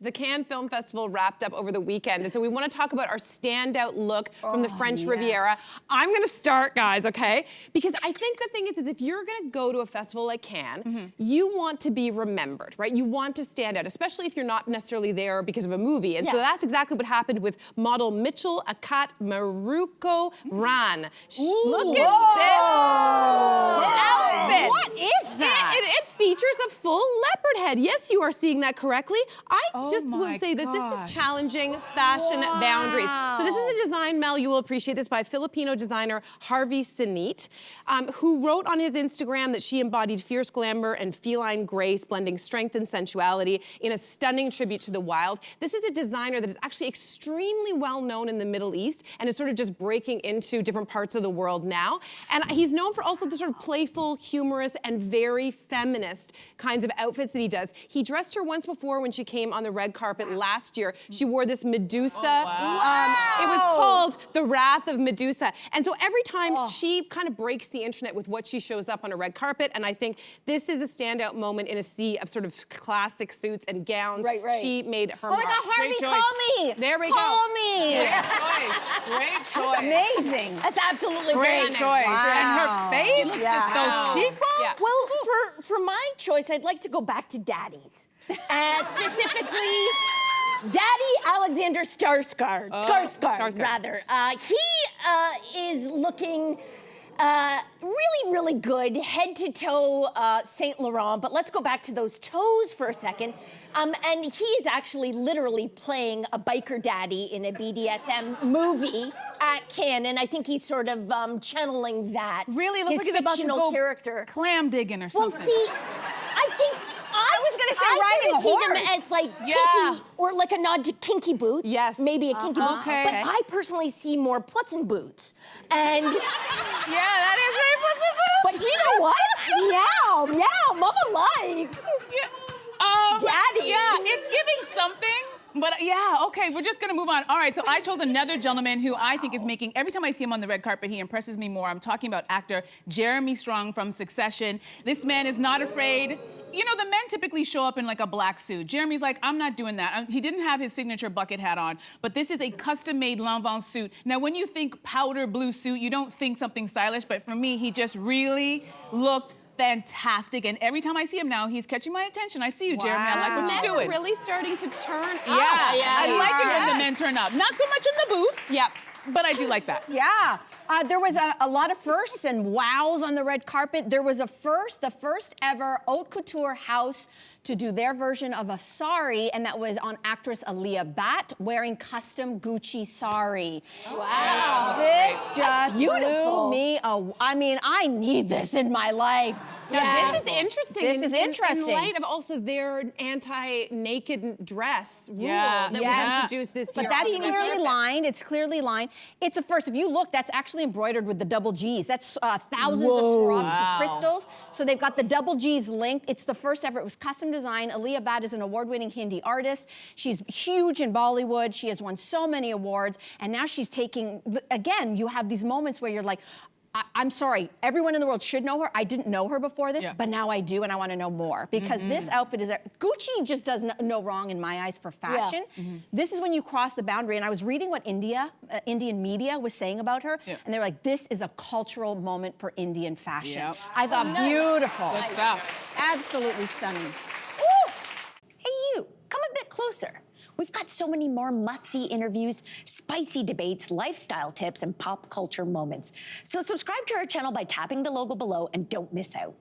The Cannes Film Festival wrapped up over the weekend, and so we want to talk about our standout look from the French Riviera. I'm gonna start, guys, okay? Because I think the thing is if you're gonna go to a festival like Cannes, you want to be remembered, right? You want to stand out, especially if you're not necessarily there because of a movie. And so that's exactly what happened with model Mitchell Akat Maruko Ran. Look at this outfit. What is that? It features a full leopard head. Yes, you are seeing that correctly. I just would say that this is challenging fashion boundaries. So this is a design, Mel, you will appreciate this, by Filipino designer Harvey Sinit, who wrote on his Instagram that she embodied fierce glamour and feline grace, blending strength and sensuality in a stunning tribute to the wild. This is a designer that is actually extremely well known in the Middle East and is sort of just breaking into different parts of the world now. And he's known for also the sort of playful, humorous, and very feminist kinds of outfits that he does. He dressed her once before when she came on the red carpet last year. She wore this Medusa. It was called The Wrath of Medusa. And so every time she kind of breaks the internet with what she shows up on a red carpet, and I think this is a standout moment in a sea of sort of classic suits and gowns. She made her mark. Oh my God, Harvey, call me! There we go. Call me! Great choice. Great choice. That's amazing. That's absolutely Great choice. And her face, those cheekbones. Well, for my choice, I'd like to go back to Daddy's. Specifically, Daddy Alexander Skarsgård. Skarsgård, rather. He is looking really, really good, head to toe Saint Laurent. But let's go back to those toes for a second. And he is actually literally playing a biker daddy in a BDSM movie at Cannes, and I think he's sort of channeling that. Really looks his like he's about to fictional go character. clam digging or something. Well, see, I think I was gonna say riding a see them horse. as like kinky, or like a nod to kinky boots. Yes. Maybe a kinky boot. Okay. But I personally see more Puss-in boots. And Yeah, that is very possible. but you know what? Meow, meow, mama like. Daddy. Yeah, it's giving something. But yeah, okay, we're just gonna move on. All right, so I chose another gentleman who I think is making, every time I see him on the red carpet, he impresses me more. I'm talking about actor Jeremy Strong from Succession. This man is not afraid. You know, the men typically show up in like a black suit. Jeremy's like, I'm not doing that. He didn't have his signature bucket hat on, but this is a custom-made Lanvin suit. Now, when you think powder blue suit, you don't think something stylish, but for me, he just really looked fantastic. And every time I see him now, he's catching my attention. I see you, Jeremy. I like what you're doing. Men are really starting to turn up. I like it when the men turn up. Not so much in the boots. Yep. But I do like that. Yeah, there was a lot of firsts and wows on the red carpet. There was the first ever haute couture house to do their version of a sari, and that was on actress Aaliyah wearing custom Gucci sari. Wow. This just beautiful. blew me away. I mean, I need this in my life. Now, this is interesting. This is interesting. In light of also their anti-naked dress rule Yeah. that was introduced this year. But that's clearly lined. It's clearly lined. It's a first. If you look, that's actually embroidered with the double G's. That's thousands of Swarovski crystals. So they've got the double G's linked. It's the first ever. It was custom designed. Aaliyah Bhatt is an award-winning Hindi artist. She's huge in Bollywood. She has won so many awards. And now she's taking, again, you have these moments where you're like, I'm sorry, everyone in the world should know her. I didn't know her before this, but now I do, and I want to know more. Because this outfit is, Gucci just does no wrong in my eyes for fashion. This is when you cross the boundary, and I was reading what Indian media was saying about her, and they're like, this is a cultural moment for Indian fashion. I thought, beautiful. Good stuff. Absolutely stunning. Ooh. Hey, you, come a bit closer. We've got so many more must-see interviews, spicy debates, lifestyle tips, and pop culture moments. So subscribe to our channel by tapping the logo below and don't miss out.